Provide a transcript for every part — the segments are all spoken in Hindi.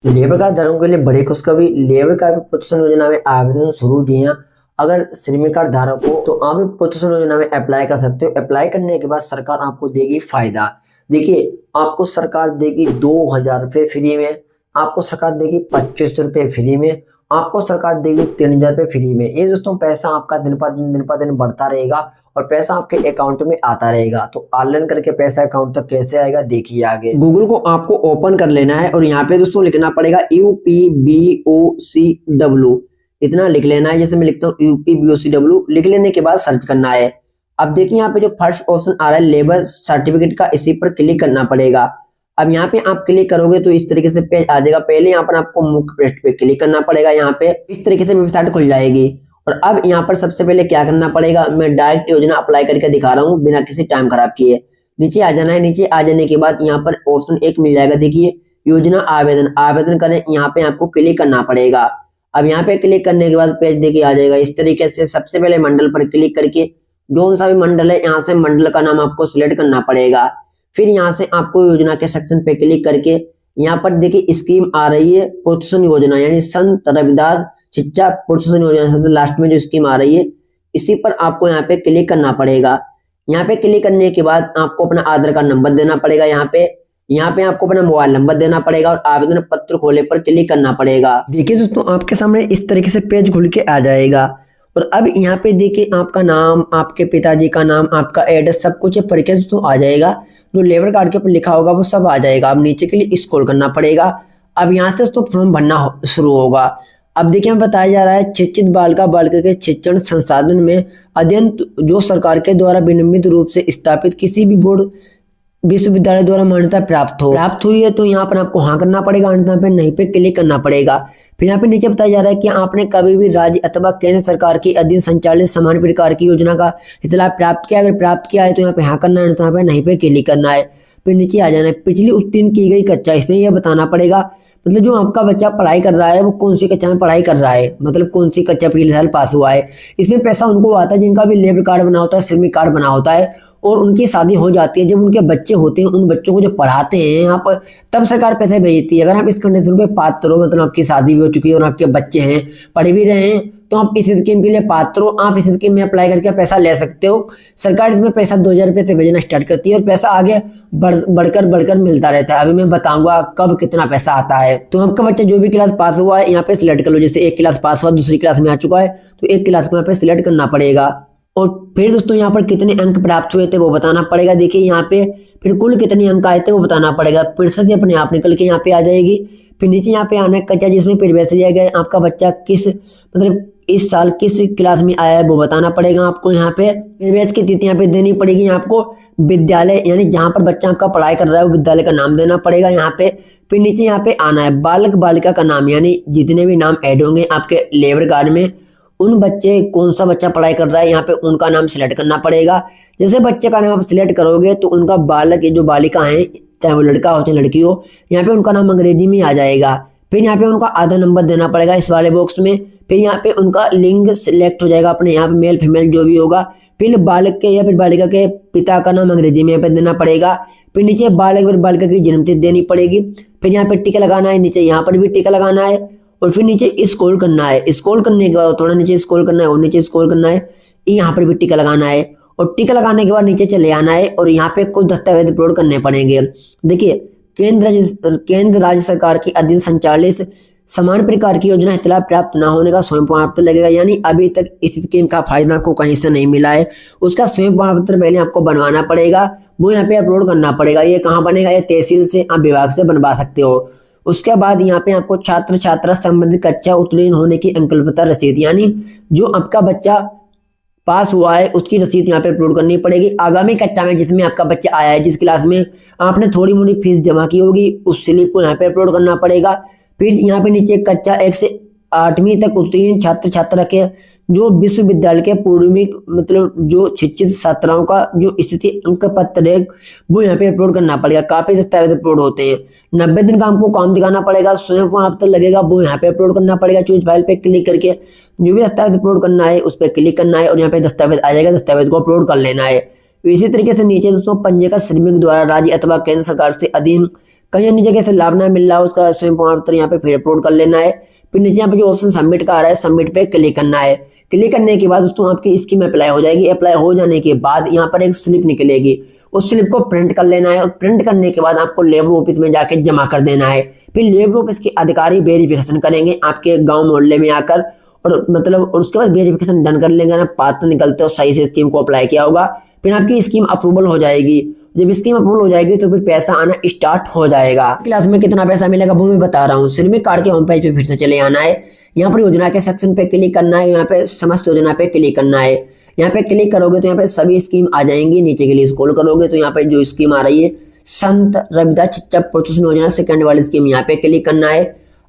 लेबर कार्ड धारकों के लिए बड़ी खुशखबरी। लेबर कार्ड प्रोत्साहन योजना में आवेदन शुरू किए हैं। अगर श्रमिक कार्ड धारक हो तो आप भी प्रोत्साहन योजना में अप्लाई कर सकते हो। अप्लाई करने के बाद सरकार आपको देगी फायदा। देखिए, आपको सरकार देगी 2,000 रुपये फ्री में, आपको सरकार देगी 25 रुपये फ्री में, आपको सरकार देगी 3,000 रुपये फ्री में। ये दोस्तों पैसा आपका दिन पर दिन बढ़ता रहेगा और पैसा आपके अकाउंट में आता रहेगा। तो ऑनलाइन करके पैसा अकाउंट तक कैसे आएगा देखिए आगे। गूगल को आपको ओपन कर लेना है और यहाँ पे दोस्तों लिखना पड़ेगा UPBOCW, इतना लिख लेना है। जैसे मैं लिखता हूँ UPBOCW, लिख लेने के बाद सर्च करना है। अब देखिए यहाँ पे जो फर्स्ट ऑप्शन आ रहा है लेबर सर्टिफिकेट का, इसी पर क्लिक करना पड़ेगा। अब यहाँ पे आप क्लिक करोगे तो इस तरीके से पेज आ जाएगा। पहले यहाँ पर आपको मुख्य पृष्ठ पे क्लिक करना पड़ेगा। यहाँ पे इस तरीके से वेबसाइट खुल जाएगी। और अब यहाँ पर सबसे पहले क्या करना पड़ेगा, मैं डायरेक्ट योजना अप्लाई करके दिखा रहा हूँ बिना किसी टाइम खराब किए। नीचे आ जाना है। नीचे आ जाने के बाद यहाँ पर ऑप्शन 1 मिल जाएगा। देखिए योजना आवेदन, आवेदन करें, यहाँ पे आपको क्लिक करना पड़ेगा। अब यहाँ पे क्लिक करने के बाद पेज देखिए आ जाएगा इस तरीके से। सबसे पहले मंडल पर क्लिक करके जो सा भी मंडल है यहाँ से मंडल का नाम आपको सिलेक्ट करना पड़ेगा। फिर यहाँ से आपको योजना के सेक्शन पे क्लिक करके यहाँ पर देखिए स्कीम आ रही है प्रोत्साहन योजना, यानी संत रविदास शिक्षा प्रोत्साहन योजना, सबसे लास्ट में जो स्कीम आ रही है इसी पर आपको यहाँ पे क्लिक करना पड़ेगा। यहाँ पे क्लिक करने के बाद आपको अपना आधार कार्ड नंबर देना पड़ेगा। यहाँ पे आपको अपना मोबाइल नंबर देना पड़ेगा और आवेदन पत्र खोले पर क्लिक करना पड़ेगा। देखिए दोस्तों आपके सामने इस तरीके से पेज खुल के आ जाएगा। और अब यहाँ पे देखिए आपका नाम, आपके पिताजी का नाम, आपका एड्रेस, सब कुछ परिचय दोस्तों आ जाएगा। जो लेबर कार्ड के ऊपर लिखा होगा वो सब आ जाएगा। अब नीचे के लिए स्क्रॉल करना पड़ेगा। अब यहाँ से तो फॉर्म भरना शुरू होगा। अब देखिए हमें बताया जा रहा है शिक्षित बालिका बालिका के शिक्षण संसाधन में अध्ययन जो सरकार के द्वारा विनियमित रूप से स्थापित किसी भी बोर्ड विश्वविद्यालय द्वारा मान्यता प्राप्त हुई है तो यहाँ पर आपको हाँ करना पड़ेगा, अन्यथा पे नहीं पे क्लिक करना पड़ेगा। फिर यहाँ पे नीचे बताया जा रहा है कि आपने कभी भी राज्य अथवा केंद्र सरकार के अधीन संचालित समान प्रकार की योजना का लाभ प्राप्त किया, अगर प्राप्त किया है तो यहाँ पे हाँ करना है, अन्यथा पे नहीं पे क्लिक करना है। फिर नीचे आ जाना है। पिछली उत्तीर्ण की गई कक्षा, इसमें यह बताना पड़ेगा मतलब जो आपका बच्चा पढ़ाई कर रहा है वो कौन सी कक्षा में पढ़ाई कर रहा है, मतलब कौन सी कक्षा पिछले साल पास हुआ है। इसमें पैसा उनको आता है जिनका भी लेबर कार्ड बना होता है, श्रमिक कार्ड बना होता है और उनकी शादी हो जाती है। जब उनके बच्चे होते हैं उन बच्चों को जो पढ़ाते हैं यहाँ पर, तब सरकार पैसे भेजती है। अगर आप इस कंडीशन के पात्र हो, मतलब आपकी शादी भी हो चुकी है और आपके बच्चे हैं, पढ़ भी रहे हैं, तो आप इस स्कीम के लिए पात्र हो। आप इस स्कीम में अप्लाई करके पैसा ले सकते हो। सरकार इसमें पैसा 2,000 रुपये से भेजना स्टार्ट करती है और पैसा आगे बढ़कर मिलता रहता है। अभी मैं बताऊंगा कब कितना पैसा आता है। तो आपका बच्चा जो भी क्लास पास हुआ है यहाँ पे सिलेक्ट कर लो। जैसे एक क्लास पास हुआ, दूसरी क्लास में आ चुका है तो एक क्लास को यहाँ पे सिलेक्ट करना पड़ेगा। और फिर दोस्तों यहाँ पर कितने अंक प्राप्त हुए थे वो बताना पड़ेगा। देखिए यहाँ पे फिर कुल कितने अंक आए थे वो बताना पड़ेगा। प्रतिशत अपने आप निकल के यहाँ पे आ जाएगी। फिर नीचे यहाँ पे आना है कक्षा जिसमें प्रवेश लिया गया, आपका बच्चा किस मतलब इस साल किस क्लास में आया है वो बताना पड़ेगा आपको। यहाँ पे प्रवेश की तिथि यहाँ पे देनी पड़ेगी। आपको विद्यालय यानी जहाँ पर बच्चा आपका पढ़ाई कर रहा है वो विद्यालय का नाम देना पड़ेगा यहाँ पे। फिर नीचे यहाँ पे आना है बालक बालिका का नाम, यानी जितने भी नाम ऐड होंगे आपके लेबर कार्ड में उन बच्चे कौन सा बच्चा पढ़ाई कर रहा है यहाँ पे उनका नाम सिलेक्ट करना पड़ेगा। जैसे बच्चे का नाम आप सिलेक्ट करोगे तो उनका बालक, ये जो बालिका है चाहे वो लड़का हो चाहे लड़की हो, यहाँ पे उनका नाम अंग्रेजी में आ जाएगा। फिर यहाँ पे उनका आधार नंबर देना पड़ेगा इस वाले बॉक्स में। फिर यहाँ पे उनका लिंग सिलेक्ट हो जाएगा अपने, यहाँ पे मेल फीमेल जो भी होगा। फिर बालक के या फिर बालिका के पिता का नाम अंग्रेजी में यहाँ पे देना पड़ेगा। फिर नीचे बालक और बालिका की जन्मतिथि देनी पड़ेगी। फिर यहाँ पे टिक लगाना है, नीचे यहाँ पर भी टिक लगाना है। और फिर नीचे स्क्रॉल करना है। स्क्रॉल करने के बाद थोड़ा नीचे स्क्रॉल करना है और नीचे स्क्रॉल करना है, यहाँ पर भी टिक लगाना है। और टिक लगाने के बाद नीचे चले आना है और यहाँ पे कुछ दस्तावेज अपलोड करने पड़ेंगे। देखिए केंद्र राज्य सरकार की अधीन संचालित समान प्रकार की योजना लाभ प्राप्त न होने का स्वयं प्रमाण पत्र लगेगा, यानी अभी तक इस स्कीम का फायदा आपको कहीं से नहीं मिला है उसका स्वयं प्रमाण पत्र पहले आपको बनवाना पड़ेगा, वो यहाँ पे अपलोड करना पड़ेगा। ये कहाँ बनेगा, ये तहसील से आप विभाग से बनवा सकते हो। उसके बाद यहाँ पे आपको छात्र छात्रा संबंधित कक्षा उत्तीर्ण होने की अंकलपत्र रसीद, यानी जो आपका बच्चा पास हुआ है उसकी रसीद यहाँ पे अपलोड करनी पड़ेगी। आगामी कक्षा में जिसमें आपका बच्चा आया है, जिस क्लास में आपने थोड़ी मोड़ी फीस जमा की होगी, उस स्लिप को यहाँ पे अपलोड करना पड़ेगा। फिर यहाँ पे नीचे कक्षा 1 से 8वीं तक उत्तीर्ण छात्र छात्रा के जो विश्वविद्यालय के पूर्विक मतलब जो शिक्षित छात्राओं का जो स्थिति अंक पत्र है वो यहाँ पे अपलोड करना पड़ेगा। काफी दस्तावेज अपलोड होते हैं। 90 दिन का हमको काम दिखाना पड़ेगा, स्वयं प्रमाण पत्र लगेगा वो यहाँ पे अपलोड करना पड़ेगा। चूज फाइल पे क्लिक करके जो भी दस्तावेज अपलोड करना है उस पर क्लिक करना है और यहाँ पे दस्तावेज आ जाएगा, दस्तावेज को अपलोड कर लेना है। इसी तरीके से नीचे दोस्तों पंजीकृत श्रमिक द्वारा राज्य अथवा केंद्र सरकार से अधीन कहीं अन्य जगह से लाभ ना मिल रहा हो उसका स्वयं प्रमाण पत्र यहाँ पे फिर अपलोड कर लेना है। फिर नीचे यहाँ पे जो ऑप्शन सबमिट का आ रहा है सबमिट पे क्लिक करना है। क्लिक करने के बाद दोस्तों आपकी स्कीम अप्लाई हो जाएगी। अप्लाई हो जाने के बाद यहाँ पर एक स्लिप निकलेगी, उस स्लिप को प्रिंट कर लेना है और प्रिंट करने के बाद आपको लेबर ऑफिस में जाके जमा कर देना है। फिर लेबर ऑफिस के अधिकारी वेरिफिकेशन करेंगे आपके गांव मोहल्ले में आकर और मतलब और उसके बाद वेरिफिकेशन डन कर लेंगे ना, पात्र निकलते हो सही से स्कीम को अप्लाई किया होगा, फिर आपकी स्कीम अप्रूवल हो जाएगी। जब स्कीम अप्रूवल हो जाएगी तो फिर पैसा आना स्टार्ट हो जाएगा। क्लास में कितना पैसा मिलेगा वो मैं बता रहा हूँ। श्रमिक कार्ड के होम पेज पे फिर से चले आना है। यहाँ पर योजना के सेक्शन पे क्लिक करना है, यहाँ पे समस्त योजना पे क्लिक करना है। यहाँ पे क्लिक करोगे तो यहाँ पे सभी स्कीम आ जाएंगी। नीचे के लिए स्क्रॉल करोगे तो यहाँ पे जो स्कीम आ रही है संत रविदास शिक्षा प्रोत्साहन योजना सेकंड वाली स्कीम, यहाँ पे क्लिक करना है।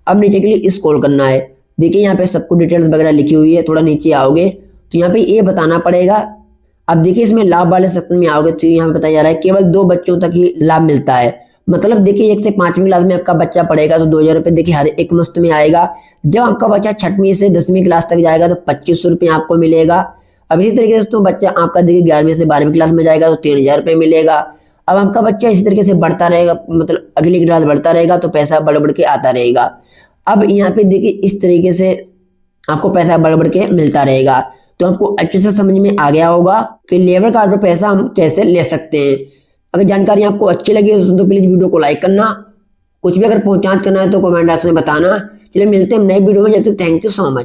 अब नीचे के लिए स्क्रॉल करना है। देखिए यहाँ पे सबको डिटेल्स वगैरह लिखी हुई है। थोड़ा नीचे आओगे तो यहाँ पे ये बताना पड़ेगा। अब देखिए इसमें लाभ वाले सेक्शन में आओगे तो यहाँ पे बताया जा रहा है केवल 2 बच्चों तक ही लाभ मिलता है। मतलब देखिए 1 से 5वीं क्लास में आपका बच्चा पढ़ेगा तो 2000 रुपये देखिए हर एक मुश्त में आएगा। जब आपका बच्चा 6वीं से 10वीं क्लास तक जाएगा तो 2500 रुपये आपको मिलेगा। अब इसी तरीके से तो बच्चा आपका देखिए 11वीं से 12वीं क्लास में जाएगा तो 3000 रुपये मिलेगा। अब आपका बच्चा इसी तरीके से बढ़ता रहेगा, मतलब अगली क्लास बढ़ता रहेगा तो पैसा बढ़ बढ़ के आता रहेगा। अब यहाँ पे देखिए इस तरीके से आपको पैसा बढ़ बढ़ के मिलता रहेगा। तो आपको अच्छे से समझ में आ गया होगा कि लेबर कार्ड पर पैसा हम कैसे ले सकते हैं। अगर जानकारी आपको अच्छी लगी तो प्लीज वीडियो को लाइक करना। कुछ भी अगर पहुंचान करना है तो कमेंट बॉक्स में बताना। चलिए मिलते हैं नए वीडियो में, जब तक थैंक यू सो मच।